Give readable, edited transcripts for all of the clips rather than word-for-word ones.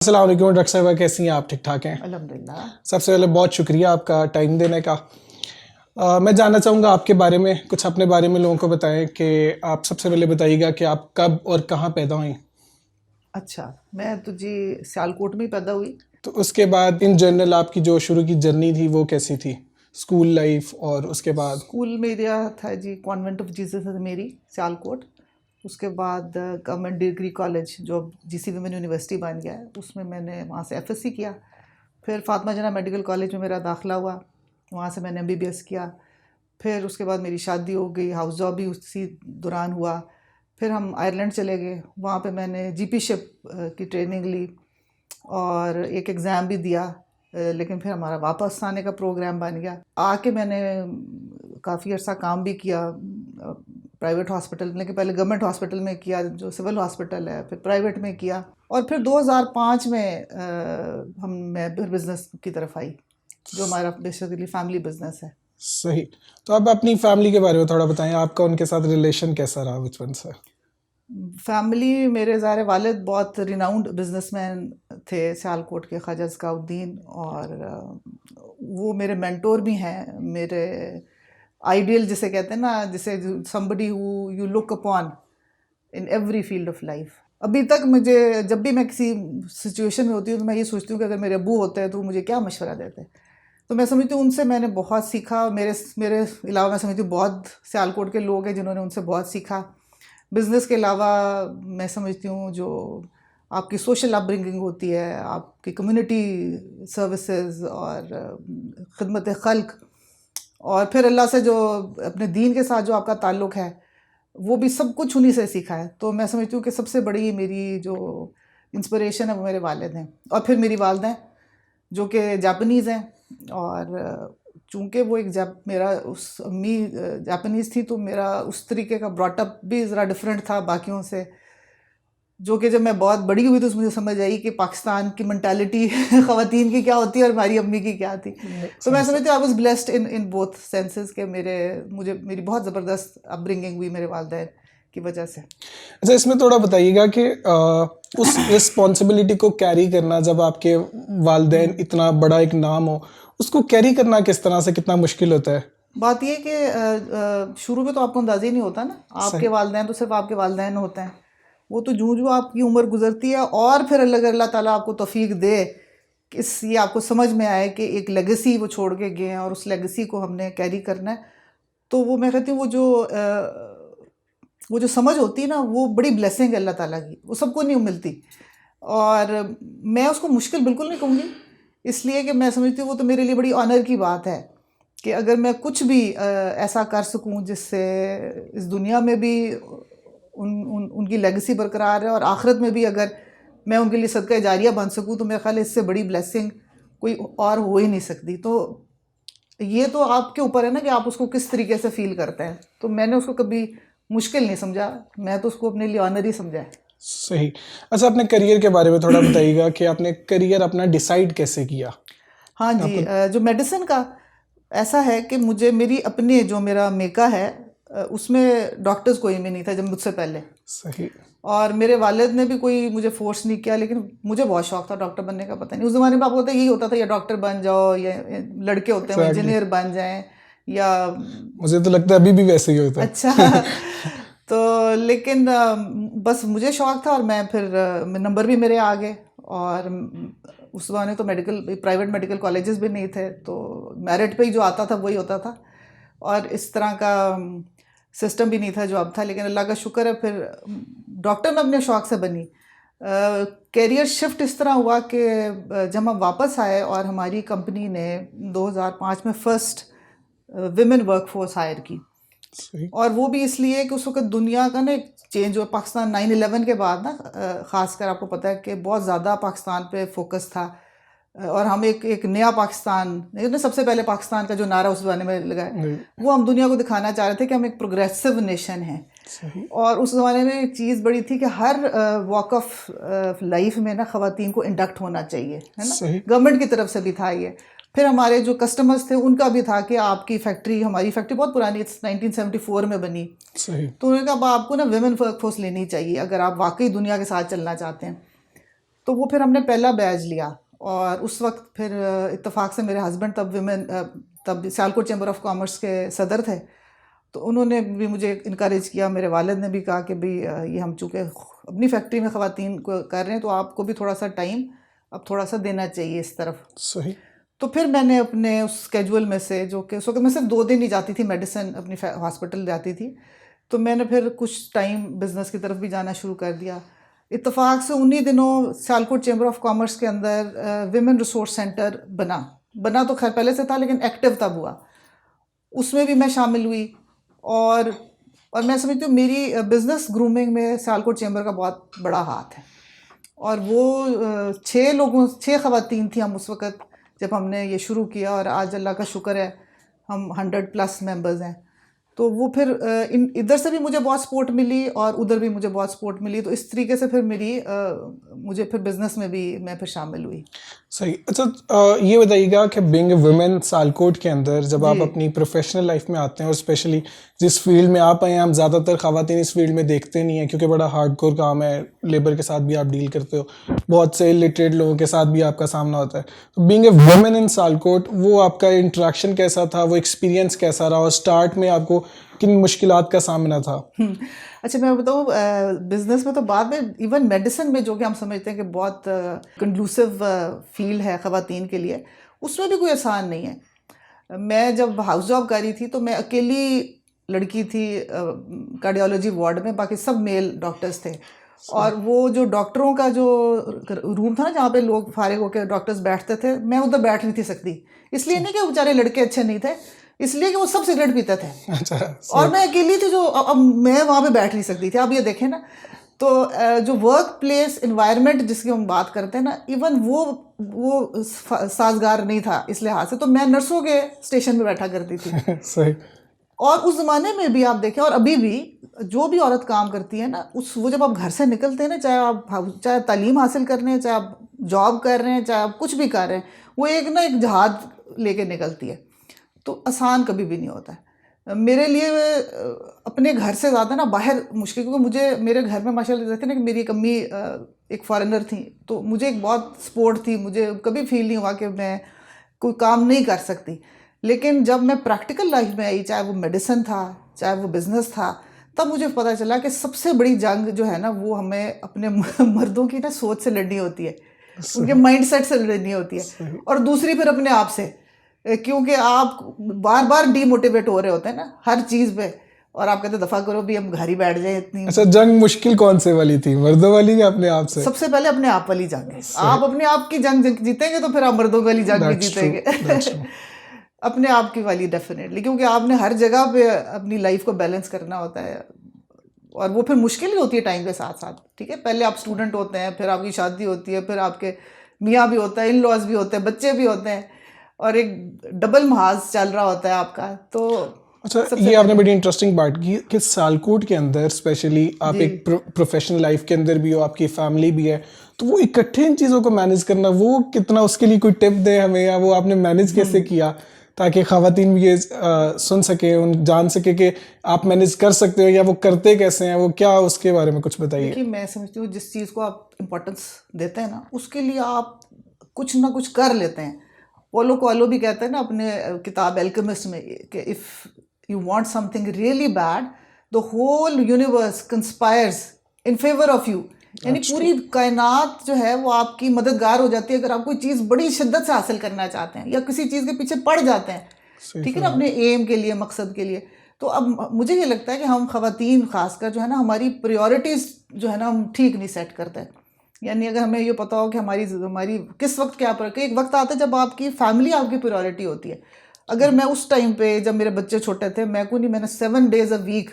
अस्सलाम वालेकुम डॉक्टर साहिबा, कैसी हैं आप? ठीक ठाक हैं? अल्हम्दुलिल्लाह। सबसे पहले बहुत शुक्रिया आपका टाइम देने का। मैं जानना चाहूँगा आपके बारे में, कुछ अपने बारे में लोगों को बताएं कि आप सबसे पहले बताइएगा कि आप कब और कहाँ पैदा हुई। अच्छा, मैं तो जी सियालकोट में ही पैदा हुई। तो उसके बाद इन जनरल आपकी जो शुरू की जर्नी थी वो कैसी थी, स्कूल लाइफ, और उसके बाद? स्कूल मेरा था जी कॉन्वेंट ऑफ जीसस है मेरी, सियालकोट। उसके बाद गवर्नमेंट डिग्री कॉलेज जो अब जीसी विमेन यूनिवर्सिटी बन गया है, उसमें मैंने वहाँ से एफएससी किया। फिर फातिमा जना मेडिकल कॉलेज में मेरा दाखिला हुआ, वहाँ से मैंने एमबीबीएस किया। फिर उसके बाद मेरी शादी हो गई, हाउस जॉब भी उसी दौरान हुआ। फिर हम आयरलैंड चले गए, वहाँ पे मैंने जीपी शिप की ट्रेनिंग ली और एक एग्ज़ाम भी दिया। लेकिन फिर हमारा वापस आने का प्रोग्राम बन गया। आके मैंने काफ़ी अर्सा काम भी किया प्राइवेट हॉस्पिटल, लेकिन पहले गवर्नमेंट हॉस्पिटल में किया जो सिविल हॉस्पिटल है, फिर प्राइवेट में किया। और फिर 2005 में मैं फिर बिज़नेस की तरफ आई, जो हमारा बेसिकली फैमिली बिज़नेस है। सही। तो अब अपनी फैमिली के बारे में थोड़ा बताएं, आपका उनके साथ रिलेशन कैसा रहा बचपन से? फैमिली मेरे ज़ाहिर वालिद बहुत रिनाउंड बिजनेसमैन थे सियालकोट के, ख्वाजा ज़काउद्दीन, और वो मेरे मेंटोर भी हैं, मेरे आइडियल जिसे कहते हैं ना, जिसे somebody who you look upon in every field of life. अभी तक मुझे जब भी मैं किसी सिचुएशन में होती हूँ तो मैं ये सोचती हूँ कि अगर मेरे अब्बू होते हैं तो मुझे क्या मशवरा देते। तो मैं समझती हूँ उनसे मैंने बहुत सीखा। मेरे मेरे अलावा मैं समझती हूँ बहुत सियालकोट के लोग हैं जिन्होंने उनसे बहुत सीखा। बिज़नेस के अलावा मैं समझती हूँ जो आपकी सोशल अपब्रिंगिंग होती है, आपकी कम्युनिटी सर्विसेज और खिदमत खल्क, और फिर अल्लाह से जो अपने दीन के साथ जो आपका ताल्लुक़ है, वो भी सब कुछ उन्हीं से सीखा है। तो मैं समझती हूँ कि सबसे बड़ी मेरी जो इंस्पिरेशन है वो मेरे वालिद हैं, और फिर मेरी वालदा जो कि जापानीज़ हैं। और चूँकि वो एक मेरा उस अम्मी जापानीज़ थी, तो मेरा उस तरीके का ब्रॉटअप भी ज़रा डिफरेंट था बाकियों से, जो कि जब मैं बहुत बड़ी हुई तो मुझे समझ आई कि पाकिस्तान की मेंटालिटी ख़वातीन की क्या होती है और हमारी अम्मी की क्या थी। तो मैं समझती हूँ I was blessed in both senses के मेरी बहुत ज़बरदस्त अपब्रिंगिंग हुई मेरे वालिदैन की वजह से। अच्छा, इसमें थोड़ा बताइएगा कि उस रिस्पॉन्सिबिलिटी को कैरी करना, जब आपके वालिदैन इतना बड़ा एक नाम हो, उसको कैरी करना किस तरह से, कितना मुश्किल होता है? बात ये कि शुरू में तो आपको अंदाज़ा ही नहीं होता ना, आपके वालिदैन तो सिर्फ आपके वालिदैन होते हैं। वो तो जूँ आपकी उम्र गुजरती है और फिर अल्लाह ताला आपको तौफीक दे कि ये आपको समझ में आए कि एक लेगेसी वो छोड़ के गए हैं और उस लेगेसी को हमने कैरी करना है। तो वो मैं कहती हूँ वो जो समझ होती है ना, वो बड़ी ब्लेसिंग है अल्लाह ताला की, वो सबको नहीं मिलती। और मैं उसको मुश्किल बिल्कुल नहीं कहूँगी, इसलिए कि मैं समझती हूँ वो तो मेरे लिए बड़ी ऑनर की बात है कि अगर मैं कुछ भी ऐसा कर सकूँ जिससे इस दुनिया में भी उनकी लेगेसी बरकरार है, और आखिरत में भी अगर मैं उनके लिए सदका जारिया बन सकूँ, तो मेरे ख्याल है इससे बड़ी ब्लेसिंग कोई और हो ही नहीं सकती। तो ये तो आपके ऊपर है ना कि आप उसको किस तरीके से फील करते हैं। तो मैंने उसको कभी मुश्किल नहीं समझा, मैं तो उसको अपने लिए ऑनर ही समझा है। सही। अच्छा, अपने करियर के बारे में थोड़ा बताइएगा कि आपने करियर अपना डिसाइड कैसे किया? हाँ जी, आपको जो मेडिसिन का ऐसा है कि मुझे मेरी अपने जो मेरा मेका है उसमें डॉक्टर्स कोई भी नहीं था जब मुझसे पहले। सही। और मेरे वालिद ने भी कोई मुझे फोर्स नहीं किया, लेकिन मुझे बहुत शौक था डॉक्टर बनने का। पता नहीं उस ज़माने में आपको होता यही होता था, या डॉक्टर बन जाओ, या लड़के होते हैं एग्जैक्टली। इंजीनियर बन जाएं, या मुझे तो लगता है अभी भी वैसे ही होता अच्छा। है। तो लेकिन बस मुझे शौक था, और मैं फिर नंबर भी मेरे आ गए। और उस ज़माने तो प्राइवेट मेडिकल कॉलेजेस भी नहीं थे, तो मेरिट पे ही जो आता था वही होता था, और इस तरह का सिस्टम भी नहीं था जो अब था। लेकिन अल्लाह का शुक्र है फिर डॉक्टर में अपने शौक से बनी। कैरियर शिफ्ट इस तरह हुआ कि जब हम वापस आए और हमारी कंपनी ने 2005 में फर्स्ट विमेन वर्कफोर्स हायर की, सही। और वो भी इसलिए कि उस वक्त दुनिया का ना एक चेंज हुआ। पाकिस्तान 9/11 के बाद ना ख़ासकर आपको पता है कि बहुत ज़्यादा पाकिस्तान पे फोकस था, और हम एक नया पाकिस्तान, लेकिन सबसे पहले पाकिस्तान का जो नारा उस ज़माने में लगाया, वो हम दुनिया को दिखाना चाह रहे थे कि हम एक प्रोग्रेसिव नेशन हैं। सही। और उस ज़माने में एक चीज़ बड़ी थी कि हर वॉक ऑफ लाइफ में ना ख़वातीन को इंडक्ट होना चाहिए, है ना। सही। गवर्नमेंट की तरफ से भी था ये। फिर हमारे जो कस्टमर्स थे उनका भी था कि आपकी फैक्ट्री, हमारी फैक्ट्री बहुत पुरानी 1974 में बनी, सही। तो उन्होंने कहा आपको ना विमेन वर्कफोर्स लेनी चाहिए अगर आप वाकई दुनिया के साथ चलना चाहते हैं। तो वो फिर हमने पहला बैच लिया। और उस वक्त फिर इत्तेफाक से मेरे हस्बैंड तब सियालकोट चैम्बर ऑफ कॉमर्स के सदर थे, तो उन्होंने भी मुझे इनकरेज किया। मेरे वालिद ने भी कहा कि भाई ये हम चूँकि अपनी फैक्ट्री में ख़वातीन को कर रहे हैं, तो आपको भी थोड़ा सा टाइम अब थोड़ा सा देना चाहिए इस तरफ। सही। तो फिर मैंने अपने उस स्केड्यूल में से, जो कि उस वक्त मैं सिर्फ 2 दिन ही जाती थी, मेडिसिन अपनी हॉस्पिटल जाती थी, तो मैंने फिर कुछ टाइम बिज़नेस की तरफ भी जाना शुरू कर दिया। इत्तेफाक से उन्हीं दिनों सियालकोट चैम्बर ऑफ कॉमर्स के अंदर विमेन रिसोर्स सेंटर बना तो खैर पहले से था, लेकिन एक्टिव तब हुआ, उसमें भी मैं शामिल हुई। और मैं समझती हूँ मेरी बिज़नेस ग्रूमिंग में सियालकोट चैम्बर का बहुत बड़ा हाथ है। और वो 6 ख़वातीन थी हम उस वक़्त जब हमने ये शुरू किया, और आज अल्लाह का शुक्र है हम 100+ मेंबर्स हैं। तो वो फिर इधर से भी मुझे बहुत सपोर्ट मिली और उधर भी मुझे बहुत सपोर्ट मिली, तो इस तरीके से फिर मुझे फिर बिज़नेस में भी मैं फिर शामिल हुई। सही। अच्छा, ये बताइएगा कि बीइंग ए वुमेन सियालकोट के अंदर जब आप जी। अपनी प्रोफेशनल लाइफ में आते हैं, और स्पेशली जिस फील्ड में आप आए हैं, हम ज़्यादातर ख़वातीन इस फील्ड में देखते नहीं हैं क्योंकि बड़ा हार्डकोर काम है, लेबर के साथ भी आप डील करते हो, बहुत से इलिटरेट लोगों के साथ भी आपका सामना होता है। तो being a women in Sialkot, वो आपका इंटरेक्शन कैसा था, वो एक्सपीरियंस कैसा रहा, और स्टार्ट में आपको किन मुश्किलात का सामना था? अच्छा, मैं बताऊँ, बिज़नेस में तो बाद में, इवन मेडिसिन में जो कि हम समझते हैं कि बहुत कंक्लूसिव फील्ड है ख़वातीन के लिए, उसमें भी कोई आसान नहीं है। मैं जब हाउस जॉब कर रही थी तो मैं अकेली लड़की थी कार्डियोलॉजी वार्ड में, बाकी सब मेल डॉक्टर्स थे। और वो जो डॉक्टरों का जो रूम था ना, जहाँ पे लोग फारिग होकर डॉक्टर्स बैठते थे, मैं उधर बैठ नहीं थी सकती। इसलिए नहीं कि वो बेचारे लड़के अच्छे नहीं थे, इसलिए कि वो सब सिगरेट पीते थे। अच्छा। और मैं अकेली थी, जो अब मैं वहाँ पे बैठ नहीं सकती थी। आप ये देखें ना, तो जो वर्क प्लेस इन्वायरमेंट जिसकी हम बात करते हैं ना, इवन वो साजगार नहीं था इस लिहाज से। तो मैं नर्सों के स्टेशन में बैठा करती थी। सही। और उस ज़माने में भी आप देखें, और अभी भी जो भी औरत काम करती है ना, वो जब आप घर से निकलते हैं ना, चाहे तालीम हासिल कर रहे हैं, चाहे आप जॉब कर रहे हैं, चाहे आप कुछ भी कर रहे हैं, वो एक जहाज लेके निकलती है। तो आसान कभी भी नहीं होता है। मेरे लिए अपने घर से ज़्यादा ना बाहर मुश्किल, क्योंकि मुझे मेरे घर में माशाल्लाह कहते हैं ना कि मेरी एक अम्मी एक फॉरेनर थी, तो मुझे एक बहुत सपोर्ट थी। मुझे कभी फील नहीं हुआ कि मैं कोई काम नहीं कर सकती। लेकिन जब मैं प्रैक्टिकल लाइफ में आई, चाहे वो मेडिसिन था, चाहे वो बिज़नेस था, तब मुझे पता चला कि सबसे बड़ी जंग जो है ना, वो हमें अपने मर्दों की ना सोच से लड़नी होती है, उनके माइंडसेट से लड़नी होती है, और दूसरी फिर अपने आप से, क्योंकि आप बार बार डीमोटिवेट हो रहे होते हैं ना हर चीज़ पे, और आप कहते दफ़ा करो भी, हम घर ही बैठ जाए इतनी। अच्छा, जंग मुश्किल कौन से वाली थी, मर्दों वाली या अपने आप से? सबसे पहले अपने आप वाली जंग है। आप अपने आप की जंग जीतेंगे तो फिर आप मर्दों वाली जंग भी जीतेंगे। अपने आप की वाली डेफिनेटली, क्योंकि आपने हर जगह पे अपनी लाइफ को बैलेंस करना होता है, और वो फिर मुश्किल ही होती है टाइम के साथ साथ। ठीक है, पहले आप स्टूडेंट होते हैं, फिर आपकी शादी होती है, फिर आपके मियाँ भी होता है, इन लॉज भी होते हैं, बच्चे भी होते हैं, और एक डबल महाज चल रहा होता है आपका। तो अच्छा, ये आपने बड़ी इंटरेस्टिंग बात की कि सियालकोट के अंदर स्पेशली आप एक प्रोफेशनल लाइफ के अंदर भी हो, आपकी फैमिली भी है, तो वो इकट्ठे इन चीज़ों को मैनेज करना, वो कितना, उसके लिए कोई टिप दे हमें, या वो आपने मैनेज कैसे किया ताकि ख़वातीन भी ये सुन सके, जान सके कि आप मैनेज कर सकते हो, या वो करते कैसे हैं, वो क्या, उसके बारे में कुछ बताइए। देखिए, मैं समझती हूँ जिस चीज़ को आप इम्पोर्टेंस देते हैं ना, उसके लिए आप कुछ ना कुछ कर लेते हैं। पोलो कोएल्हो भी कहते हैं ना अपने किताब एल्केमिस्ट में कि if you want something really bad, the whole universe conspires in favour of you. यानी पूरी कायनात जो है वो आपकी मददगार हो जाती है अगर आप कोई चीज़ बड़ी शिद्दत से हासिल करना चाहते हैं, या किसी चीज़ के पीछे पड़ जाते हैं, ठीक है ना, अपने एम के लिए, मकसद के लिए। तो अब मुझे ये लगता है कि हम ख़वातीन खासकर जो है ना, हमारी प्रायोरिटीज़ जो है ना, हम ठीक नहीं सेट करते। यानी अगर हमें ये पता हो कि हमारी किस वक्त क्या प्रायोरिटी, एक वक्त आता है जब आपकी फैमिली आपकी प्रायोरिटी होती है। अगर मैं उस टाइम पे, जब मेरे बच्चे छोटे थे, मैंने 7 days a week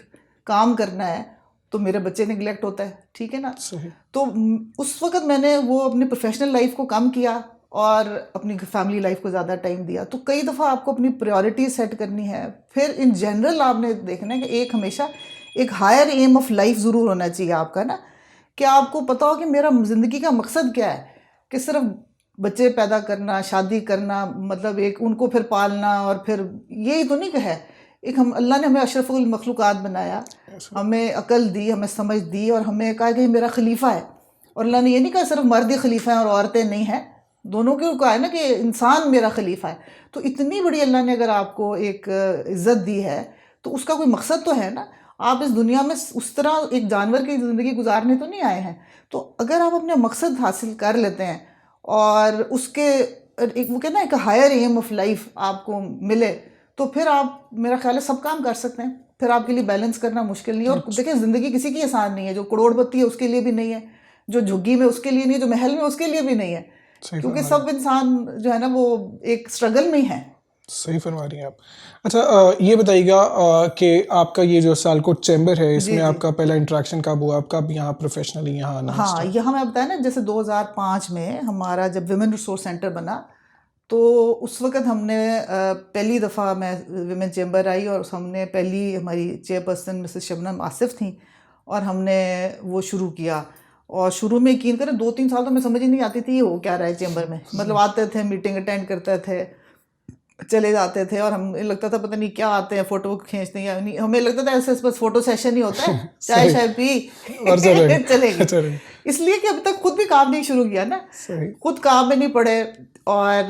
काम करना है, तो मेरे बच्चे निगलेक्ट होता है, ठीक है ना। तो उस वक्त मैंने वो अपनी प्रोफेशनल लाइफ को कम किया और अपनी फैमिली लाइफ को ज़्यादा टाइम दिया। तो कई दफ़ा आपको अपनी प्रायोरिटी सेट करनी है। फिर इन जनरल आपने देखना है कि हमेशा एक हायर एम ऑफ लाइफ ज़रूर होना चाहिए आपका ना, कि आपको पता हो कि मेरा ज़िंदगी का मकसद क्या है, कि सिर्फ बच्चे पैदा करना, शादी करना, मतलब एक उनको फिर पालना, और फिर यही तो नहीं है। एक अल्लाह ने हमें अशरफुल मखलूक़ात बनाया, हमें अकल दी, हमें समझ दी, और हमें कहा कि मेरा खलीफा है, और अल्लाह ने ये नहीं कहा सिर्फ मर्द ही खलीफा है और औरतें नहीं हैं, दोनों के कहा है ना कि इंसान मेरा खलीफा है। तो इतनी बड़ी अल्लाह ने अगर आपको एक इज्जत दी है तो उसका कोई मकसद तो है ना। आप इस दुनिया में उस तरह एक जानवर की ज़िंदगी गुजारने तो नहीं आए हैं। तो अगर आप अपने मकसद हासिल कर लेते हैं और उसके एक वो कहना है एक हायर एम ऑफ लाइफ आपको मिले, तो फिर आप मेरा ख्याल है सब काम कर सकते हैं। फिर आपके लिए बैलेंस करना मुश्किल नहीं है। और देखिए ज़िंदगी किसी की आसान नहीं है, जो करोड़पति है उसके लिए भी नहीं है, जो झुग्गी में उसके लिए नहीं है, जो महल में उसके लिए भी नहीं है, क्योंकि सब इंसान जो है ना वो एक स्ट्रगल में ही है। सही फरमा रही हैं आप। अच्छा, ये बताइएगा कि आपका ये जो सियालकोट चैम्बर है, इसमें आपका पहला इंटरेक्शन कब हुआ, आप कब यहाँ प्रोफेशनली यहाँ आना? हाँ, यहाँ मैं बताया ना, जैसे 2005 में हमारा जब विमेन रिसोर्स सेंटर बना, तो उस वक्त हमने पहली दफ़ा मैं विमेन चैम्बर आई और हमने पहली हमारी चेयरपर्सन मिसेस शबनम आसिफ थी और हमने वो शुरू किया। और शुरू में यकीन करें 2-3 साल तो मैं समझ ही नहीं आती थी ये हो क्या रहा है चैम्बर में। मतलब आते थे, मीटिंग अटेंड करते थे, चले जाते थे और हमें लगता था पता नहीं क्या आते हैं, फोटो खींचते हैं या नहीं। हमें लगता था ऐसे बस फोटो सेशन ही होता है, चाय शाय पी और चलेंगे। इसलिए कि अभी तक खुद भी काम नहीं शुरू किया ना, खुद काम में नहीं पड़े। और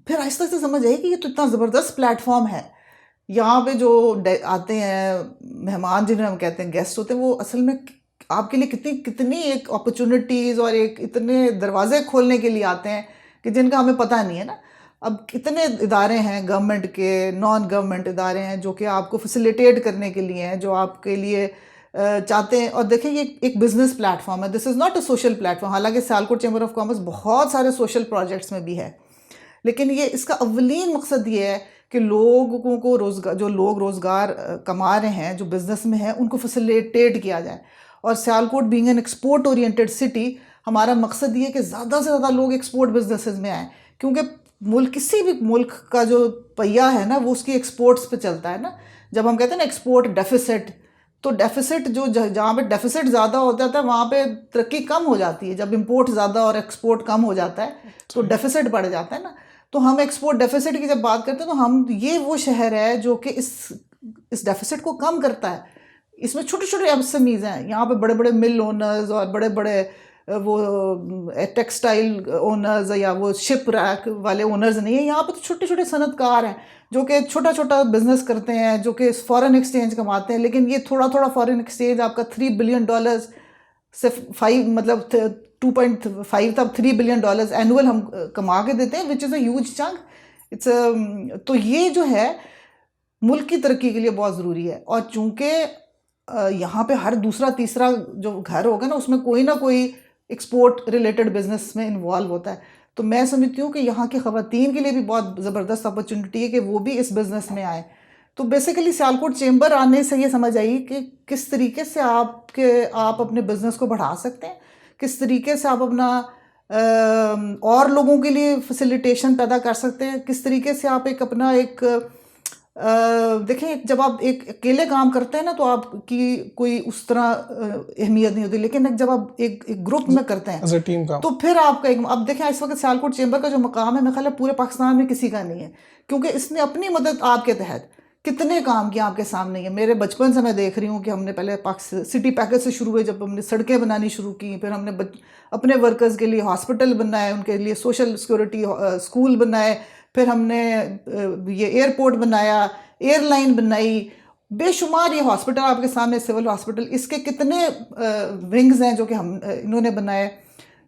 फिर आहिस्ता आहिस्ता समझ आई कि ये तो इतना ज़बरदस्त प्लेटफॉर्म है। यहाँ पे जो आते हैं मेहमान, जिन्हें हम कहते हैं गेस्ट होते हैं, वो असल में आपके लिए कितनी कितनी एक अपॉर्चुनिटीज़ और एक इतने दरवाजे खोलने के लिए आते हैं कि जिनका हमें पता नहीं है ना। अब कितने इदारे हैं गवर्नमेंट के, नॉन गवर्नमेंट इदारे हैं जो कि आपको फैसिलिटेट करने के लिए हैं, जो आपके लिए चाहते हैं। और देखिए ये एक बिजनेस प्लेटफॉर्म है, this is not a social platform. हालांकि सियालकोट चैम्बर ऑफ कॉमर्स बहुत सारे सोशल प्रोजेक्ट्स में भी है, लेकिन ये इसका अव्वलीन मकसद ये है कि लोगों को रोज़गार, जो लोग रोज़गार कमा रहे हैं, जो बिज़नेस में हैं, उनको फैसिलिटेट किया जाए। और Sialkot being an export oriented city, हमारा मकसद ये है कि ज़्यादा से ज़्यादा लोग एक्सपोर्ट बिजनेसेस में आएँ, क्योंकि मुल्क, किसी भी मुल्क का जो पहिया है ना वो उसकी एक्सपोर्ट्स पे चलता है ना। जब हम कहते हैं ना एक्सपोर्ट डेफिसिट, तो डेफिसिट जो जहाँ पे डेफिसिट ज़्यादा हो जाता है वहाँ पे तरक्की कम हो जाती है। जब इंपोर्ट ज़्यादा और एक्सपोर्ट कम हो जाता है तो डेफिसिट बढ़ जाता है ना। तो हम एक्सपोर्ट डेफिसिट की जब बात करते हैं तो हम ये वो शहर है जो कि इस डेफिसिट को कम करता है। इसमें छोटे छोटे एमएसएमईज हैं, यहाँ पे बड़े बड़े मिल ओनर्स और बड़े बड़े वो टेक्सटाइल ओनर्स या वो शिप रैक वाले ओनर्स नहीं है। यहाँ पे तो छोटे छोटे सनतकार हैं जो कि छोटा छोटा बिजनेस करते हैं, जो कि फॉरेन एक्सचेंज कमाते हैं। लेकिन ये थोड़ा थोड़ा फॉरेन एक्सचेंज आपका $3 बिलियन से 5 मतलब 2.5 तक $3 बिलियन एनुअल हम कमा के देते हैं, which is a huge chunk. तो ये जो है मुल्क की तरक्की के लिए बहुत ज़रूरी है। और चूँकि यहाँ पे हर दूसरा तीसरा जो घर होगा ना उसमें कोई ना कोई एक्सपोर्ट रिलेटेड बिजनेस में इन्वॉल्व होता है, तो मैं समझती हूँ कि यहाँ की ख़वातीन के लिए भी बहुत ज़बरदस्त अपॉर्चुनिटी है कि वो भी इस बिज़नेस में आए। तो बेसिकली सियालकोट चैम्बर आने से ये समझ आई कि किस तरीके से आप अपने बिज़नेस को बढ़ा सकते हैं, किस तरीके से आप अपना और लोगों के लिए फैसिलिटेशन पैदा कर सकते हैं, किस तरीके से आप एक अपना एक देखें, जब आप एक अकेले काम करते हैं ना तो आपकी कोई उस तरह अहमियत नहीं होती, लेकिन जब आप एक ग्रुप में करते हैं टीम काम, तो फिर आपका एक, अब देखें इस वक्त सियालकोट चैम्बर का जो मकाम है मेरे ख्याल है पूरे पाकिस्तान में किसी का नहीं है, क्योंकि इसने अपनी मदद आपके तहत कितने काम किए आपके सामने ही है। मेरे बचपन से मैं देख रही हूँ कि हमने पहले सिटी पैकेज से शुरू हुए, जब हमने सड़कें बनानी शुरू की, फिर हमने अपने वर्कर्स के लिए हॉस्पिटल बनाए, उनके लिए सोशल सिक्योरिटी स्कूल बनाए, फिर हमने ये एयरपोर्ट बनाया, एयरलाइन बनाई, बेशुमार ये हॉस्पिटल आपके सामने, सिविल हॉस्पिटल, इसके कितने विंग्स हैं जो कि हम इन्होंने बनाए।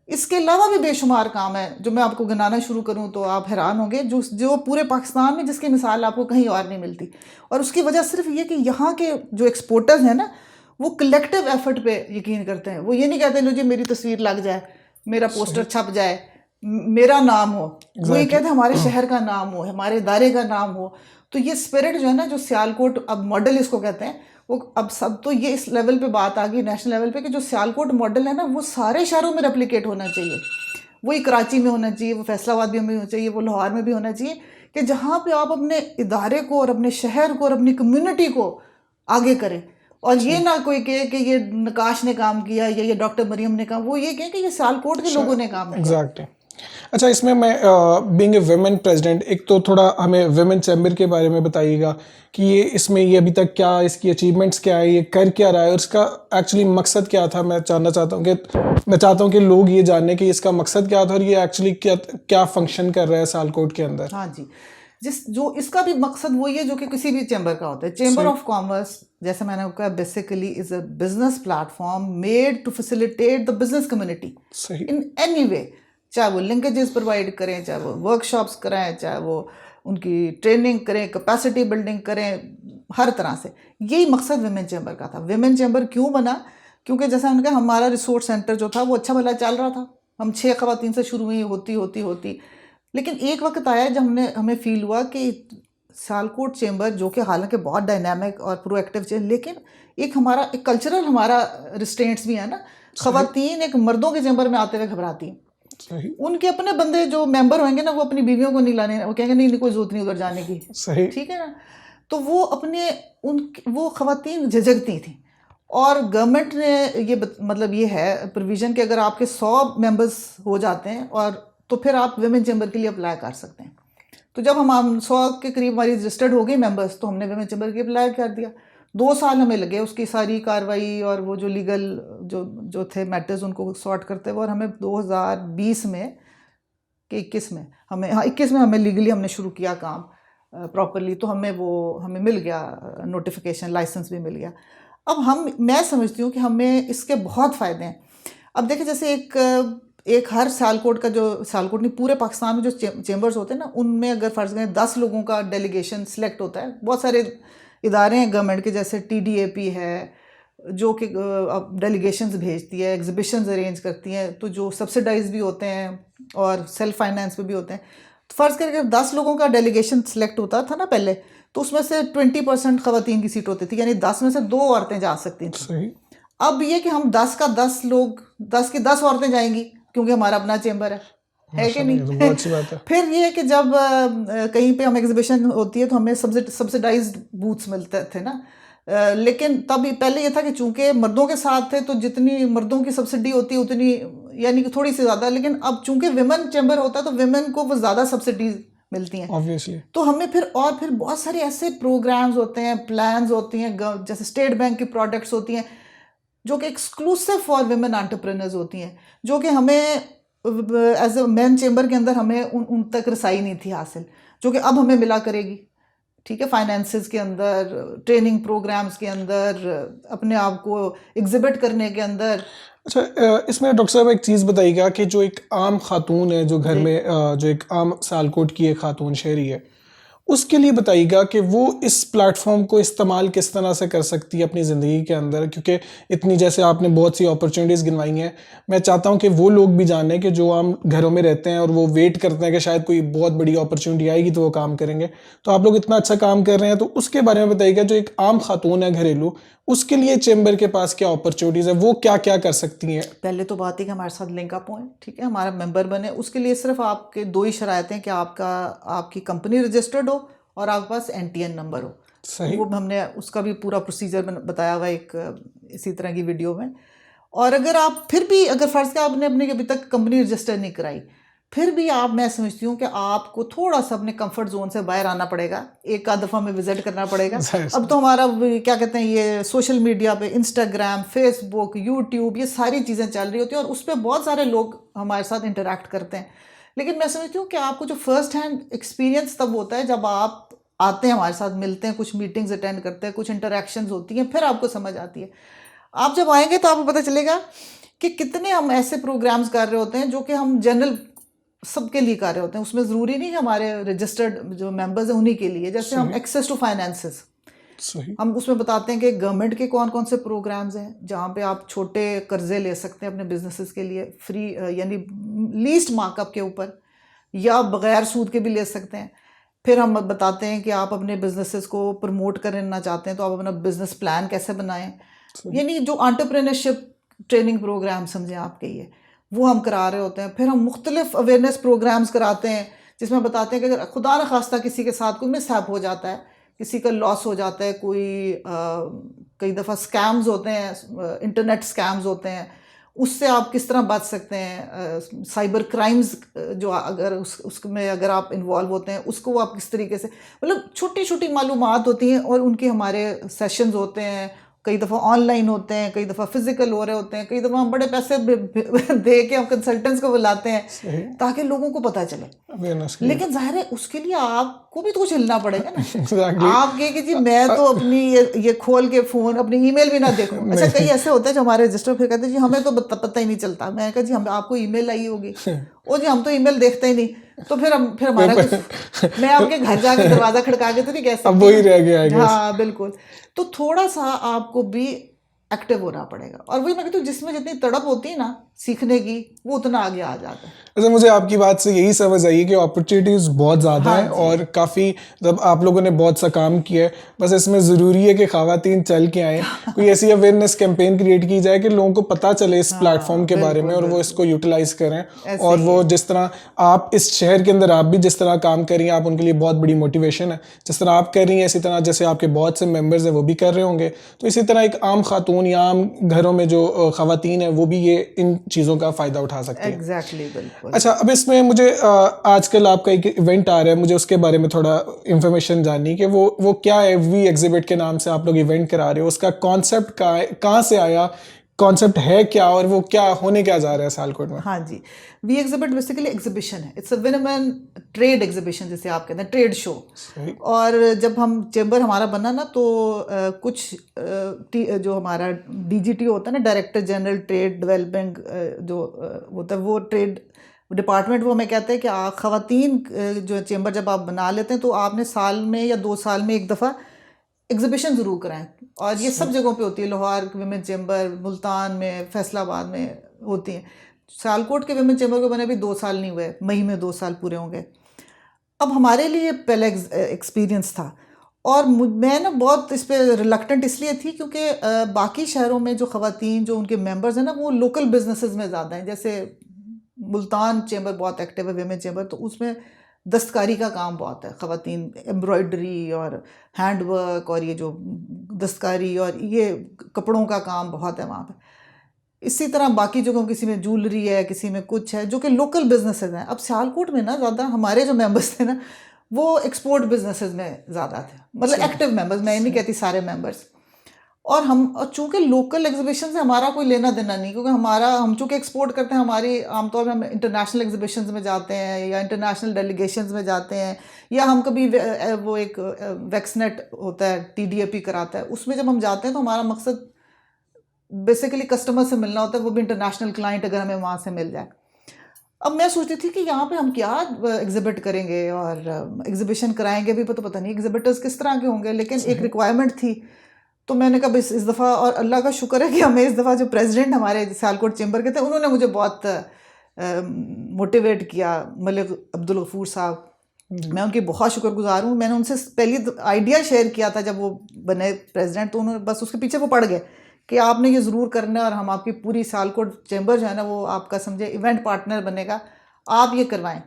इसके अलावा भी बेशुमार काम है जो मैं आपको गिनाना शुरू करूं तो आप हैरान होंगे, जो पूरे पाकिस्तान में जिसकी मिसाल आपको कहीं और नहीं मिलती। और उसकी वजह सिर्फ ये कि यहाँ के जो एक्सपोर्टर्स हैं ना वो कलेक्टिव एफर्ट पे यकीन करते हैं। वो ये नहीं कहते लो जी मेरी तस्वीर लग जाए, मेरा पोस्टर छप जाए, मेरा नाम हो, वो ये कहते हैं हमारे शहर का नाम हो, हमारे इदारे का नाम हो। तो ये स्पिरिट जो है ना, जो सियालकोट अब मॉडल इसको कहते हैं, वो अब सब तो ये इस लेवल पे बात आ गई नेशनल लेवल पे कि जो सियालकोट मॉडल है ना वो सारे शहरों में रेप्लिकेट होना चाहिए। वही कराची में होना चाहिए, वो फैसलाबाद भी में होना चाहिए, वो लाहौर में भी होना चाहिए, कि जहाँ पे आप अपने इदारे को और अपने शहर को और अपनी कम्युनिटी को आगे करें। और ये ना कोई कहे कि ये नकाश ने काम किया या ये डॉक्टर मरियम ने काम, वो ये कहें कि ये सियालकोट के लोगों ने काम किया। एग्जैक्टली। अच्छा, इसमें मैं बीइंग ए वुमेन प्रेसिडेंट, एक तो थोड़ा हमें वुमेन चैम्बर के बारे में बताइएगा कि ये इसमें ये अभी तक क्या इसकी अचीवमेंट्स क्या है, ये कर क्या रहा है और इसका एक्चुअली मकसद क्या था। मैं चाहता हूँ कि लोग ये जाने कि इसका मकसद क्या था और ये एक्चुअली क्या क्या फंक्शन कर रहा है सियालकोट के अंदर। हाँ जी, जो इसका भी मकसद वही है जो कि किसी भी चैम्बर का होता है। चैम्बर सही। ऑफ कॉमर्स, जैसे मैंने कहा, basically is a business platform made to facilitate the business community सही। In any way. चाहे वो लिंकेजेस प्रोवाइड करें, चाहे वो वर्कशॉप्स कराएं, चाहे वो उनकी ट्रेनिंग करें, कैपेसिटी बिल्डिंग करें, हर तरह से। यही मकसद विमेन चैम्बर का था। विमेन चैम्बर क्यों बना? क्योंकि जैसा उनका हमारा रिसोर्स सेंटर जो था वो अच्छा भला चल रहा था। हम 6 खवातीन से शुरू हुई, होती, लेकिन एक वक्त आया जब हमें फील हुआ कि सियालकोट चैम्बर, जो कि हालांकि बहुत डायनामिक और प्रोएक्टिव है, लेकिन एक कल्चरल हमारा रिस्ट्रेंट्स भी है ना। खवातीन एक मर्दों के चैम्बर में आते हुए घबराती हैं। सही। उनके अपने बंदे जो मेंबर होंगे ना, वो अपनी बीवियों को नहीं लाने, वो कहेंगे नहीं कोई जरूरत नहीं उधर जाने की। सही। ठीक है ना। तो वो अपने वो खवातीन झिझकती थी। और गवर्नमेंट ने मतलब ये है प्रोविज़न कि अगर आपके 100 मेंबर्स हो जाते हैं और तो फिर आप विमेन चैम्बर के लिए अप्लाई कर सकते हैं। तो जब हम 100 के करीब हमारी रजिस्टर्ड हो गई मेंबर्स, तो हमने विमेन चैम्बर के अप्लाई कर दिया। 2 साल हमें लगे उसकी सारी कार्रवाई और वो जो लीगल जो थे मैटर्स उनको सॉर्ट करते हुए, और हमें 2020 में कि 21 में हमें, हाँ 21 में हमें लीगली हमने शुरू किया काम प्रॉपरली। तो हमें मिल गया नोटिफिकेशन, लाइसेंस भी मिल गया। अब मैं समझती हूँ कि हमें इसके बहुत फ़ायदे हैं। अब देखिए, जैसे एक हर सियालकोट का, जो सियालकोट नहीं पूरे पाकिस्तान में जो चैम्बर्स होते हैं ना, उनमें अगर फ़र्ज़ करें 10 लोगों का डेलीगेशन सिलेक्ट होता है। बहुत सारे इदारे हैं गवर्नमेंट के, जैसे TDAP है जो कि डेलीगेशंस भेजती है, एग्जीबिशंस अरेंज करती हैं, तो जो सब्सिडाइज भी होते हैं और सेल्फ फाइनेंस पे भी होते हैं। तो फ़र्ज़ करें अगर 10 लोगों का डेलीगेशन सिलेक्ट होता था ना पहले, तो उसमें से 20% ख़वातीन की सीट होती थी, यानी 10 में से 2 औरतें जा सकती थी। सही। अब ये कि हम 10 का 10 लोग, 10 की 10 औरतें जाएंगी क्योंकि हमारा अपना चैम्बर है कि माशाल्लाह, ये तो नहीं? बहुत अच्छी बात है। फिर ये है कि जब कहीं पे हम एग्जीबिशन होती है तो हमें सब्सिडाइज्ड बूथ्स मिलते थे ना। लेकिन तब पहले ये था कि चूंकि मर्दों के साथ थे तो जितनी मर्दों की सब्सिडी होती है उतनी, यानी कि थोड़ी सी ज़्यादा, लेकिन अब चूंकि विमेन चैम्बर होता है तो विमेन को वो ज़्यादा सब्सिडीज मिलती हैं। ऑब्वियसली। तो हमें फिर बहुत सारे ऐसे प्रोग्राम्स होते हैं, प्लान्स होती हैं, जैसे स्टेट बैंक की प्रोडक्ट्स होती हैं जो कि एक्सक्लूसिव फॉर विमेन एंटरप्रेन्योर्स होती हैं, जो कि हमें एज अ मैन चैम्बर के अंदर हमें उन तक रसाई नहीं थी हासिल, जो कि अब हमें मिला करेगी। ठीक है, फाइनेंसेस के अंदर, ट्रेनिंग प्रोग्राम्स के अंदर, अपने आप को एग्जिबिट करने के अंदर। अच्छा, इसमें डॉक्टर साहब एक चीज़ बताइएगा कि जो एक आम खातून है जो घर जी। में जो एक आम सियालकोट की एक खातून शहरी है, उसके लिए बताइएगा कि वो इस प्लेटफॉर्म को इस्तेमाल किस तरह से कर सकती है अपनी ज़िंदगी के अंदर, क्योंकि इतनी, जैसे आपने बहुत सी अपॉर्चुनिटीज़ गिनवाई हैं, मैं चाहता हूं कि वो लोग भी जानें कि जो आम घरों में रहते हैं और वो वेट करते हैं कि शायद कोई बहुत बड़ी अपॉर्चुनिटी आएगी तो वो काम करेंगे। तो आप लोग इतना अच्छा काम कर रहे हैं, तो उसके बारे में बताइएगा। जो एक आम खातून है घरेलू, उसके लिए चैम्बर के पास क्या अपॉर्चुनिटीज़ है, वो क्या क्या कर सकती हैं? पहले तो बात है कि हमारे साथ लिंक अप हों, ठीक है, हमारा मेंबर बने। उसके लिए सिर्फ आपके 2 ही शरायतें हैं कि आपकी कंपनी रजिस्टर्ड हो और आपके पास NTN नंबर हो। सही। वो हमने उसका भी पूरा प्रोसीजर बताया हुआ एक इसी तरह की वीडियो में। और अगर आप फिर भी, अगर फ़र्ज़ किया आपने अपनी अभी तक कंपनी रजिस्टर नहीं कराई, फिर भी मैं समझती हूँ कि आपको थोड़ा सा अपने कंफर्ट जोन से बाहर आना पड़ेगा, एक आध दफ़ा में विजिट करना पड़ेगा। अब तो हमारा क्या कहते हैं, ये सोशल मीडिया पे इंस्टाग्राम, फेसबुक, यूट्यूब, ये सारी चीज़ें चल रही होती हैं और उस पर बहुत सारे लोग हमारे साथ इंटरेक्ट करते हैं। लेकिन मैं समझती हूँ कि आपको जो फर्स्ट हैंड एक्सपीरियंस तब होता है जब आप आते हैं, हमारे साथ मिलते हैं, कुछ मीटिंग्स अटेंड करते हैं, कुछ इंटरेक्शंस होती हैं, फिर आपको समझ आती है। आप जब आएंगे तो आपको पता चलेगा कि कितने हम ऐसे प्रोग्राम्स कर रहे होते हैं जो कि हम जनरल सबके लिए कर रहे होते हैं। उसमें ज़रूरी नहीं कि हमारे रजिस्टर्ड जो मेंबर्स हैं उन्हीं के लिए। जैसे हम सही। एक्सेस टू फाइनेंसेस, सही। हम उसमें बताते हैं कि गवर्नमेंट के कौन कौन से प्रोग्राम्स हैं जहाँ पे आप छोटे कर्जे ले सकते हैं अपने बिजनेसेस के लिए, फ्री यानी लीस्ट मार्कअप के ऊपर, या बगैर सूद के भी ले सकते हैं। फिर हम बताते हैं कि आप अपने बिजनेसेस को प्रमोट करना चाहते हैं तो आप अपना बिजनेस प्लान कैसे बनाएं, सही। यानी जो एंटरप्रेन्योरशिप ट्रेनिंग प्रोग्राम समझें आपके ये, वो हम करा रहे होते हैं। फिर हम मुख्तलिफ अवेयरनेस प्रोग्राम्स कराते हैं जिसमें बताते हैं कि अगर खुदा न खास्ता किसी के साथ कोई मिसहैप हो जाता है, किसी का लॉस हो जाता है, कई दफ़ा स्कैम्स होते हैं, इंटरनेट स्कैम्स होते हैं, उससे आप किस तरह बच सकते हैं, साइबर क्राइम्स जो अगर उसमें अगर आप इन्वॉल्व होते हैं उसको आप किस तरीके से, मतलब छोटी छोटी मालूमात होती हैं। और उनके हमारे सेशंस होते हैं, कई दफ़ा ऑनलाइन होते हैं, कई दफ़ा फिजिकल हो रहे होते हैं, कई दफ़ा हम बड़े पैसे दे के हम कंसल्टेंट्स को बुलाते हैं ताकि लोगों को पता चले। लेकिन जाहिर है उसके लिए आपको भी तो कुछ हिलना पड़ेगा ना। Exactly. आप कहे कि जी मैं तो अपनी ये खोल के फ़ोन अपनी ईमेल भी ना देखूं। अच्छा, कई ऐसे होते हैं जो हमारे रजिस्टर फिर कहते हैं जी हमें तो पता ही नहीं चलता। मैंने कहा जी हम आपको ईमेल आई होगी। ओ जी हम तो ईमेल देखते ही नहीं। तो फिर हमारा कुछ, मैं आपके घर जाके दरवाज़ा खड़का के तो नहीं कह सकती। अब वही रह गया है। हाँ बिल्कुल। तो थोड़ा सा आपको भी एक्टिव होना पड़ेगा। और वही मैं कहती हूँ जिसमें जितनी तड़प होती है ना सीखने की, वो उतना आगे आ जाता है। अच्छा, मुझे आपकी बात से यही समझ आई कि अपॉर्चुनिटीज़ बहुत ज़्यादा हाँ हैं और काफ़ी मतलब आप लोगों ने बहुत सा काम किया है। बस इसमें ज़रूरी है कि ख़वातीन चल के आएँ, कोई ऐसी अवेयरनेस कैंपेन क्रिएट की जाए कि लोगों को पता चले इस प्लेटफॉर्म के बारे में और वो इसको यूटिलाइज़ करें। और वो जिस तरह आप इस शहर के अंदर आप भी जिस तरह काम कर रही हैं, आप उनके लिए बहुत बड़ी मोटिवेशन है। जिस तरह आप कर रही हैं, इसी तरह जैसे आपके बहुत से मेम्बर्स हैं वो भी कर रहे होंगे। तो इसी तरह एक आम खातून या आम घरों में जो ख़वातीन हैं वो भी ये इन चीज़ों का फ़ायदा उठा सकती हैं। एग्जैक्टली, बिल्कुल। अच्छा, अब इसमें मुझे आजकल आपका एक इवेंट आ रहा है, मुझे उसके बारे में थोड़ा इन्फॉर्मेशन जाननी कि वो क्या है। वी एग्जिबिट के नाम से आप लोग इवेंट करा रहे हो, उसका कॉन्सेप्ट कहाँ से आया, कॉन्सेप्ट है क्या और वो क्या होने क्या जा रहा है सियालकोट में? हाँ जी, वी एग्जिबिट बेसिकली एग्जीबिशन है। It's a women trade exhibition जिसे आप कहते हैं, ट्रेड शो। और जब हम चेंबर हमारा बना ना तो जो हमारा DGT होता है ना, डायरेक्टर जनरल ट्रेड डेवलपमेंट, जो होता है वो ट्रेड डिपार्टमेंट, वो हमें कहते हैं कि ख़वातीन जो चेंबर जब आप बना लेते हैं तो आपने साल में या 2 साल में एक दफ़ा एग्जीबिशन ज़रूर कराएं। और ये सब जगहों पे होती है, लाहौर विमेन चेंबर, मुल्तान में, फैसलाबाद में होती हैं। सियालकोट के विमेन चेंबर को बने भी 2 साल नहीं हुए, मई में 2 साल पूरे होंगे। अब हमारे लिए पहले एक्सपीरियंस था और मैं ना बहुत इस पर रिलक्टेंट इसलिए थी क्योंकि बाकी शहरों में जो ख़वातीन जो उनके मेंबर्स हैं ना वो लोकल बिजनेसेस में ज़्यादा हैं। जैसे मुल्तान चेंबर बहुत एक्टिव है विमेन चेंबर, तो उसमें दस्तकारी का काम बहुत है। ख़वातीन एम्ब्रॉयडरी और हैंडवर्क और ये जो दस्तकारी और ये कपड़ों का काम बहुत है वहाँ पे। इसी तरह बाकी जगहों किसी में ज्वेलरी है, किसी में कुछ है, जो कि लोकल बिजनेसेस हैं। अब सियालकोट में ना ज़्यादा हमारे जो मेंबर्स थे ना वो एक्सपोर्ट बिजनेसेस में ज़्यादा थे, मतलब एक्टिव मेंबर्स, मैं नहीं कहती सारे मेंबर्स। और चूंकि लोकल एग्जीबिशन से हमारा कोई लेना देना नहीं, क्योंकि हम चूंकि एक्सपोर्ट करते हैं, हमारी आमतौर पर हम इंटरनेशनल एग्जीबिशंस में जाते हैं या इंटरनेशनल डेलीगेशंस में जाते हैं, या हम कभी वो एक वैक्सनेट होता है TDAP कराता है, उसमें जब हम जाते हैं तो हमारा मकसद बेसिकली कस्टमर से मिलना होता है, वो भी इंटरनेशनल क्लाइंट अगर हमें वहाँ से मिल जाए। अब मैं सोचती थी कि यहाँ पे हम क्या एग्जिबिट करेंगे और एग्जीबिशन कराएंगे भी, तो पता नहीं एग्जिबिटर्स किस तरह के होंगे, लेकिन एक रिक्वायरमेंट थी। तो मैंने कहा इस दफ़ा, और अल्लाह का शुक्र है कि हमें इस दफ़ा जो प्रेसिडेंट हमारे सियालकोट चेंबर के थे उन्होंने मुझे बहुत मोटिवेट किया, मलिक अब्दुल गफूर साहब, मैं उनकी बहुत शुक्रगुजार हूँ। मैंने उनसे पहले आइडिया शेयर किया था जब वो बने प्रेसिडेंट, तो उन्होंने बस उसके पीछे वो पड़ गए कि आपने ये ज़रूर करना है और हम आपकी पूरी सियालकोट चेंबर जो है ना वो आपका समझे इवेंट पार्टनर बनेगा, आप ये करवाएं।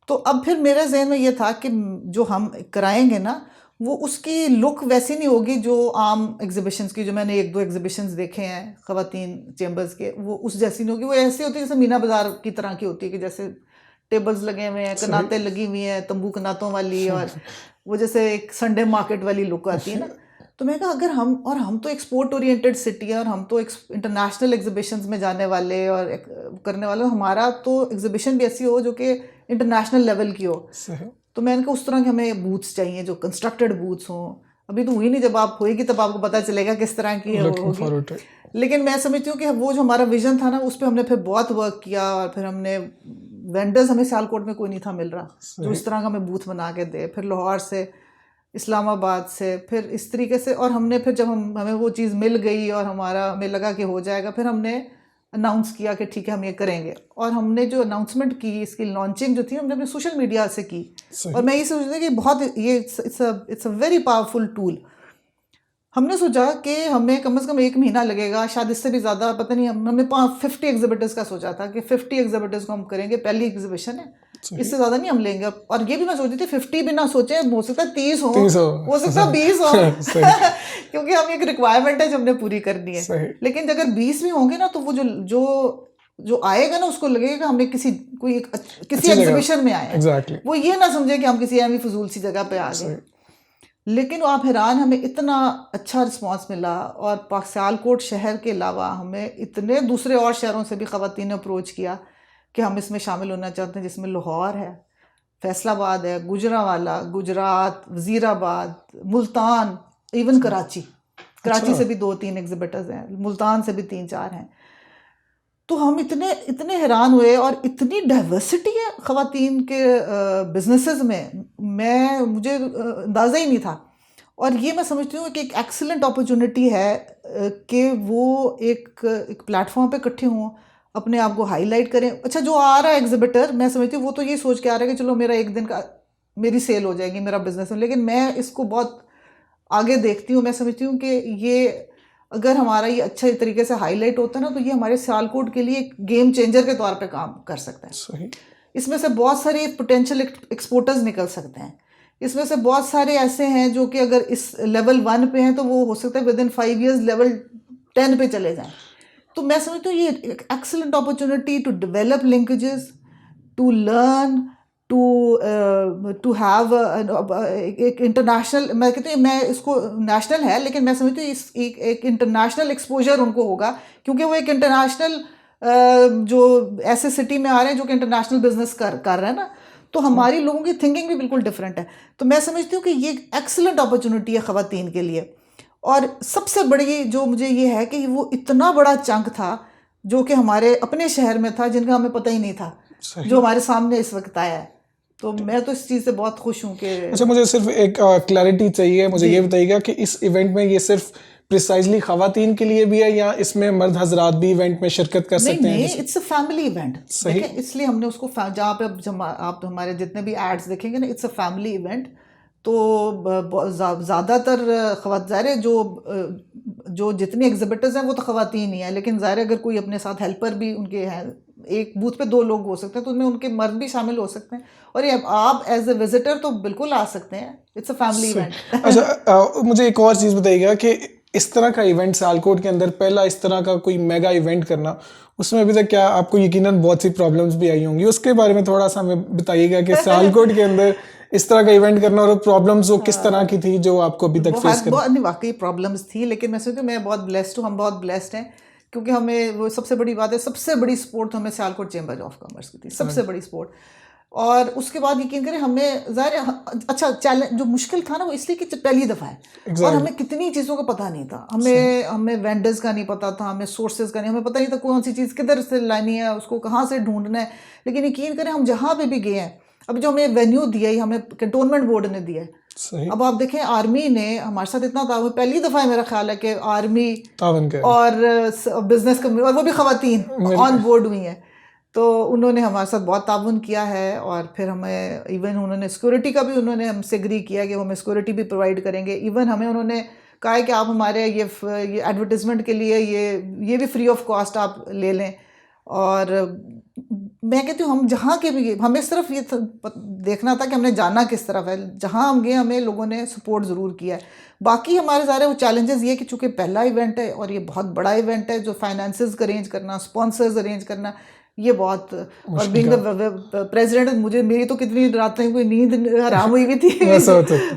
तो अब फिर मेरे जहन में ये था कि जो हम कराएंगे ना वो उसकी लुक वैसी नहीं होगी जो आम एग्जीबिशंस की, जो मैंने 1-2 एग्जीबिशंस देखे हैं ख़वातीन चेंबर्स के, वो उस जैसी नहीं होगी। वो ऐसी होती है जैसे मीना बाज़ार की तरह की होती है कि जैसे टेबल्स लगे हुए हैं, कनातें लगी हुई हैं, तंबू कनातों वाली, और वो जैसे एक संडे मार्केट वाली लुक आती है ना। तो मैं कहा अगर हम तो एक्सपोर्ट ओरिएंटेड सिटी है और हम तो इंटरनेशनल एग्जीबिशंस में जाने वाले और करने वाले, हमारा तो एग्जीबिशन भी ऐसी हो जो कि इंटरनेशनल लेवल की हो। तो मैंने कहा उस तरह के हमें बूथ्स चाहिए जो कंस्ट्रक्टेड बूथ्स हों। अभी तो हुई नहीं, जब आप होएगी तब आपको पता चलेगा किस तरह की होगी। लेकिन मैं समझती हूँ कि वो जो हमारा विजन था ना उस पर हमने फिर बहुत वर्क किया, और फिर हमने वेंडर्स, हमें सियालकोट में कोई नहीं था मिल रहा जो इस तरह का हमें बूथ बना के दे, फिर लाहौर से, इस्लामाबाद से, फिर इस तरीके से। और हमने फिर जब हमें वो चीज़ मिल गई और हमें लगा कि हो जाएगा, फिर हमने अनाउंस किया कि ठीक है हम ये करेंगे। और हमने जो अनाउंसमेंट की, इसकी लॉन्चिंग जो थी हमने अपने सोशल मीडिया से की। और मैं ये सोचती कि बहुत ये it's a very powerful tool. हमने सोचा कि हमें कम से कम 1 महीना लगेगा, शायद इससे भी ज़्यादा, पता नहीं। हमने 50 एग्जिबिटर्स का सोचा था कि 50 एग्जिबिटर्स को हम करेंगे, पहली एग्जीबिशन है। इससे ज्यादा नहीं हम लेंगे। और ये भी मैं सोचती थी 50 भी ना सोचे, हो सकता है 30 हो, 30 हो सकता है 20 हो क्योंकि हम एक रिक्वायरमेंट है जो हमने पूरी करनी है। लेकिन अगर 20 भी होंगे ना तो वो जो आएगा ना उसको लगेगा हमने किसी एग्जीबिशन में आए हैं। वो ये ना समझे कि हम किसी ऐसी फजूल सी जगह पे आ गए। लेकिन आप हैरान, हमें इतना अच्छा रिस्पांस मिला। और सियालकोट शहर के अलावा हमें इतने दूसरे और शहरों से भी ख़वातीन ने अप्रोच किया कि हम इसमें शामिल होना चाहते हैं, जिसमें लाहौर है, फैसलाबाद है, गुजरांवाला, गुजरात, वज़ीराबाद, मुल्तान, इवन कराची से भी 2-3 एग्जिबिटर्स हैं, मुल्तान से भी 3-4 हैं। तो हम इतने हैरान हुए और इतनी डाइवर्सिटी है ख़वातीन के बिजनेसेस में, मुझे अंदाज़ा ही नहीं था। और ये मैं समझती हूँ कि एक एक्सीलेंट अपॉर्चुनिटी है कि वो एक प्लेटफॉर्म पे इकट्ठे हों, अपने आप को हाईलाइट करें। अच्छा, जो आ रहा है एग्जिबिटर, मैं समझती हूँ वो तो ये सोच के आ रहा है कि चलो मेरा एक दिन का मेरी सेल हो जाएगी, मेरा बिजनेस है। लेकिन मैं इसको बहुत आगे देखती हूँ। मैं समझती हूँ कि ये अगर हमारा ये अच्छे तरीके से हाईलाइट होता है ना तो ये हमारे सियालकोट के लिए एक गेम चेंजर के तौर पे काम कर सकता है। सही। इसमें से बहुत सारे पोटेंशियल एक्सपोर्टर्स निकल सकते हैं। इसमें से बहुत सारे ऐसे हैं जो कि अगर इस लेवल 1 पे हैं तो वो हो सकता है विद इन 5 years लेवल 10 पे चले जाएं। तो मैं समझती हूँ ये एक excellent opportunity to develop linkages, to learn, to have एक इंटरनेशनल, मैं कहती हूँ, मैं इसको नेशनल है लेकिन मैं समझती हूँ एक इंटरनेशनल एक्सपोजर उनको होगा, क्योंकि वो एक इंटरनेशनल जो ऐसे सिटी में आ रहे हैं जो कि इंटरनेशनल बिजनेस कर रहे हैं ना, तो हमारी लोगों की थिंकिंग भी बिल्कुल डिफरेंट है। तो मैं समझती हूँ कि ये एक्सीलेंट अपॉर्चुनिटी है ख़वातीन के लिए। और सबसे बड़ी जो मुझे ये है कि वो इतना बड़ा चंक था जो कि हमारे अपने शहर में था, जिनका हमें पता ही नहीं था, जो हमारे सामने इस वक्त आया है। तो मैं तो इस चीज़ से बहुत खुश हूँ कि अच्छा, मुझे सिर्फ एक क्लैरिटी चाहिए। मुझे ये बताइएगा कि इस इवेंट में ये सिर्फ प्रिसाइजली ख़वातीन के लिए भी है या इसमें मर्द हजरात भी इवेंट में शिरकत कर सकते हैं? नहीं, इट्स अ फैमिली इवेंट। देखें, इसलिए हमने उसको जहाँ पे आप हमारे जितने भी एड्स देखेंगे ना, इट्स अ फैमिली इवेंट। तो ज़्यादातर ज़ाहिर है जो जितने एग्जिबिटर्स हैं वो तो ख़वातीन ही हैं, लेकिन ज़ाहिर अगर कोई अपने साथ हेल्पर भी उनके हैं, एक बूथ पे 2 लोग हो सकते हैं, तो उनमें उनके मर्द भी शामिल हो सकते हैं। और ये आप एज ए विजिटर तो बिल्कुल आ सकते हैं। It's a family event. अच्छा, मुझे एक और चीज़ बताइएगा कि इस तरह का इवेंट सियालकोट के अंदर पहला इस तरह का कोई मेगा इवेंट करना, उसमें अभी तक क्या आपको यकीनन बहुत सी प्रॉब्लम्स भी आई होंगी, उसके बारे में थोड़ा सा हमें बताइएगा कि सियालकोट के अंदर इस तरह का इवेंट करना और प्रॉब्लम्स वो किस तरह की थी जो आपको अभी तक फेस करनी? वाकई प्रॉब्लम्स थी, लेकिन मैं सोचती हूँ मैं बहुत ब्लेस्ड हूँ, हम बहुत ब्लेस्ड हैं, क्योंकि हमें वो सबसे बड़ी बात है, सबसे बड़ी सपोर्ट तो हमें सियालकोट चेंबर ऑफ कॉमर्स की थी, सबसे बड़ी सपोर्ट। और उसके बाद यकीन करें हमें ज़ाहिर अच्छा चैलेंज जो मुश्किल था ना वो इसलिए कि पहली दफ़ा है और हमें कितनी चीज़ों का पता नहीं था। हमें वेंडर्स का नहीं पता था, हमें सोर्सेज का नहीं, हमें पता नहीं था कौन सी चीज़ किधर से लानी है, उसको कहाँ से ढूंढना है। लेकिन यकीन करें हम जहाँ पे भी गए हैं, अब जो हमें वेन्यू दिया ही हमें कैंटोनमेंट बोर्ड ने दिया है। अब आप देखें आर्मी ने हमारे साथ इतना ताउन, पहली दफ़ा है मेरा ख्याल है कि आर्मी और बिजनेस कम्युनिटी और वो भी ख़वातीन ऑन बोर्ड हुई हैं। तो उन्होंने हमारे साथ बहुत ताउन किया है। और फिर हमें इवन उन्होंने सिक्योरिटी का भी उन्होंने हमसे एग्री किया कि वो हमें सिक्योरिटी भी प्रोवाइड करेंगे। इवन हमें उन्होंने कहा है कि आप हमारे ये एडवर्टिजमेंट के लिए ये भी फ्री ऑफ कॉस्ट आप ले लें। और मैं कहती हूँ हम जहाँ के भी, हमें सिर्फ ये देखना था कि हमने जाना किस तरफ है, जहाँ हम गए हमें लोगों ने सपोर्ट ज़रूर किया है। बाकी हमारे सारे वो चैलेंजेस ये कि चूँकि पहला इवेंट है और ये बहुत बड़ा इवेंट है, जो फाइनेंसेस अरेंज करना, स्पॉन्सर्स अरेंज करना, ये बहुत, और बीइंग द प्रेसिडेंट मेरी तो कितनी रातें कोई नींद हराम हुई भी थी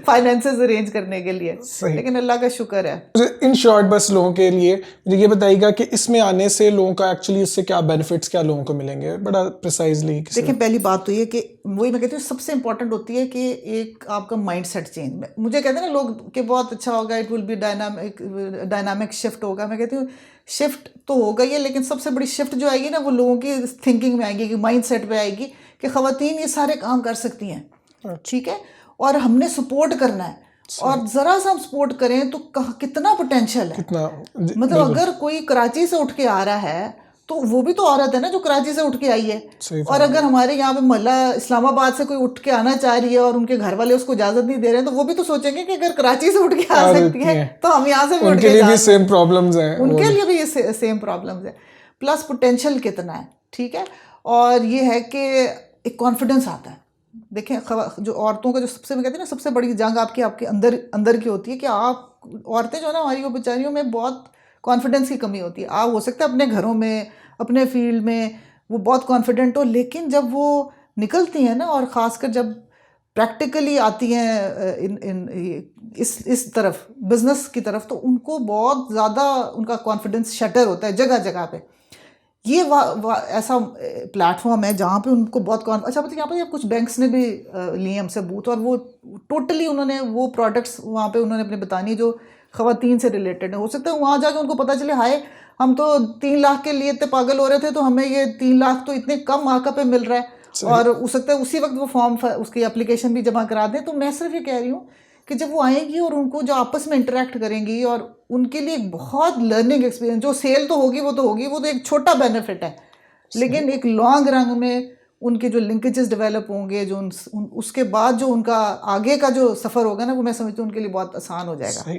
फाइनेंसेस अरेंज करने के लिए, लेकिन अल्लाह का शुक्र है। इन शॉर्ट बस लोगों के लिए मुझे ये बताइएगा कि इसमें आने से लोगों का एक्चुअली उससे क्या बेनिफिट्स क्या लोगों को मिलेंगे, बड़ा प्रिसाइजली। देखिए, पहली बात तो ये कि वही मैं कहती हूँ सबसे इंपॉर्टेंट होती है कि एक आपका माइंड सेट चेंज। मुझे कहते हैं ना लोग कि बहुत अच्छा होगा, it will be dynamic shift होगा। मैं कहती हूँ शिफ्ट तो होगा ही है, लेकिन सबसे बड़ी शिफ्ट जो आएगी ना वो लोगों की थिंकिंग में आएगी, कि माइंड सेट पे आएगी कि ख़वातीन ये सारे काम कर सकती हैं, ठीक है, और हमने सपोर्ट करना है। और ज़रा सा हम सपोर्ट करें तो कितना पोटेंशियल है। मतलब अगर कोई कराची से उठ के आ रहा है तो वो भी तो औरत है ना जो कराची से उठ के आई है। और अगर हमारे यहाँ पे मोहल्ला इस्लामाबाद से कोई उठ के आना चाह रही है और उनके घर वाले उसको इजाजत नहीं दे रहे हैं, तो वो भी तो सोचेंगे कि अगर कराची से उठ के आ सकती है तो हम यहाँ से भी उठ के उनके लिए भी सेम प्रॉब्लम्स हैं, उनके लिए भी ये सेम प्रॉब्लम्स है। प्लस पोटेंशियल कितना है, ठीक है। और ये है कि एक कॉन्फिडेंस आता है। देखें जो औरतों का जो सबसे, मैं कहती हूँ ना, सबसे बड़ी जंग आपके आपके अंदर की होती है कि आप औरतें जो है ना हमारी, वो बेचारियों में बहुत कॉन्फिडेंस की कमी होती है। आप हो सकता है अपने घरों में, अपने फील्ड में वो बहुत कॉन्फिडेंट हो, लेकिन जब वो निकलती हैं ना, और ख़ासकर जब प्रैक्टिकली आती हैं इस तरफ, बिजनेस की तरफ, तो उनको बहुत ज़्यादा उनका कॉन्फिडेंस शटर होता है जगह जगह पे। ये ऐसा प्लेटफॉर्म है जहाँ पे उनको बहुत अच्छा बताइए, यहाँ पर कुछ बैंक्स ने भी लिए हमसे बूथ, और वो टोटली उन्होंने वो प्रोडक्ट्स वहाँ पे उन्होंने अपने बतानी जो ख़वातीन से रिलेटेड है। हो सकता है वहाँ जाके उनको पता चले, हाय हम तो 3 लाख के लिए इतने पागल हो रहे थे, तो हमें ये 3 लाख तो इतने कम मार्कअप पे मिल रहा है, और हो सकता है उसी वक्त वो फॉर्म उसकी एप्लीकेशन भी जमा करा दें। तो मैं सिर्फ ये कह रही हूँ कि जब वो आएंगी और उनको जो आपस में इंटरेक्ट करेंगी, और उनके लिए एक बहुत लर्निंग एक्सपीरियंस, जो सेल तो होगी वो तो होगी, वो तो एक छोटा बेनिफिट है, लेकिन एक लॉन्ग रन में उनके जो लिंकेजेस डेवलप होंगे, जो उसके बाद जो उनका आगे का जो सफ़र होगा ना, वो मैं समझती हूँ उनके लिए बहुत आसान हो जाएगा। सही।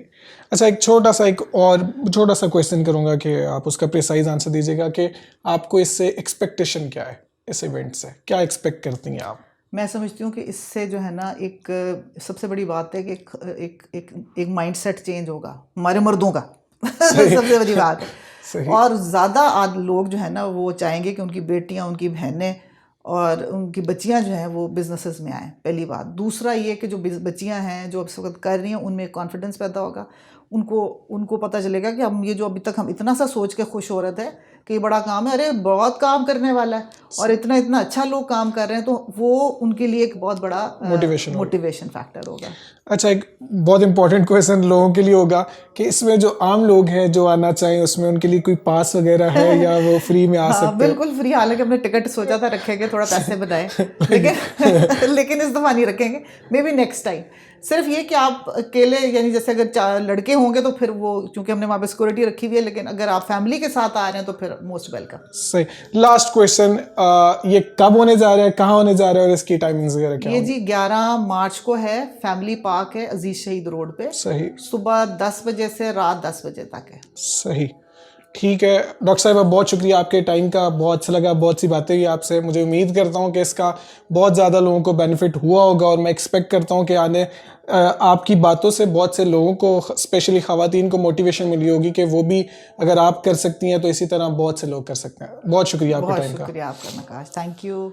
अच्छा, एक छोटा सा क्वेश्चन करूँगा कि आप उसका प्रिसाइज आंसर दीजिएगा कि आपको इससे एक्सपेक्टेशन क्या है, इस इवेंट से क्या एक्सपेक्ट करती हैं आप? मैं समझती हूँ कि इससे जो है ना, एक सबसे बड़ी बात है कि एक माइंडसेट चेंज होगा हमारे मर्दों का सबसे बड़ी बात है। और ज़्यादा लोग जो है ना, वो चाहेंगे कि उनकी बेटियाँ, उनकी बहनें और उनकी बच्चियां जो हैं वो बिजनेसेस में आएँ, पहली बात। दूसरा ये कि जो बच्चियां हैं जो इस वक्त कर रही हैं, उनमें कॉन्फिडेंस पैदा होगा, उनको पता चलेगा कि हम ये जो अभी तक हम इतना सा सोच के खुश हो रहे थे कि ये बड़ा काम है, अरे बहुत काम करने वाला है, और इतना इतना अच्छा लोग काम कर रहे हैं, तो वो उनके लिए एक बहुत बड़ा मोटिवेशन फैक्टर होगा। अच्छा, एक बहुत इंपॉर्टेंट क्वेश्चन लोगों के लिए होगा कि इसमें जो आम लोग हैं जो आना चाहें, उसमें उनके लिए कोई पास वगैरह है या वो फ्री में आ सकते हैं? बिल्कुल फ्री, हालांकि हमने टिकट सोचा था रखेंगे, थोड़ा पैसे बनाए, लेकिन इस दफ़ा नहीं रखेंगे, मे बी नेक्स्ट टाइम। सिर्फ ये कि आप अकेले, यानी जैसे अगर 4 लड़के होंगे तो फिर वो, चूंकि हमने वहाँ पे सिक्योरिटी रखी हुई है, लेकिन अगर आप फैमिली के साथ आ रहे हैं तो फिर मोस्ट वेलकम। सही। लास्ट क्वेश्चन, ये कब होने जा रहा है, कहाँ होने जा रहा है और इसकी टाइमिंग्स वगैरह क्या? ये जी 11 मार्च को है, फैमिली पार्क है अजीज शहीद रोड पे। सही। सुबह 10 बजे से रात 10 बजे तक है। सही, ठीक है। डॉक्टर साहिबा, बहुत शुक्रिया आपके टाइम का, बहुत अच्छा लगा, बहुत सी बातें हुई आपसे। मुझे उम्मीद करता हूँ कि इसका बहुत ज़्यादा लोगों को बेनिफिट हुआ होगा, और मैं एक्सपेक्ट करता हूँ कि आने आपकी बातों से बहुत से लोगों को, स्पेशली ख़वातीन को मोटिवेशन मिली होगी कि वो भी अगर आप कर सकती हैं तो इसी तरह बहुत से लोग कर सकते हैं। बहुत शुक्रिया आपके टाइम का। बहुत शुक्रिया आपका नकाश, थैंक यू।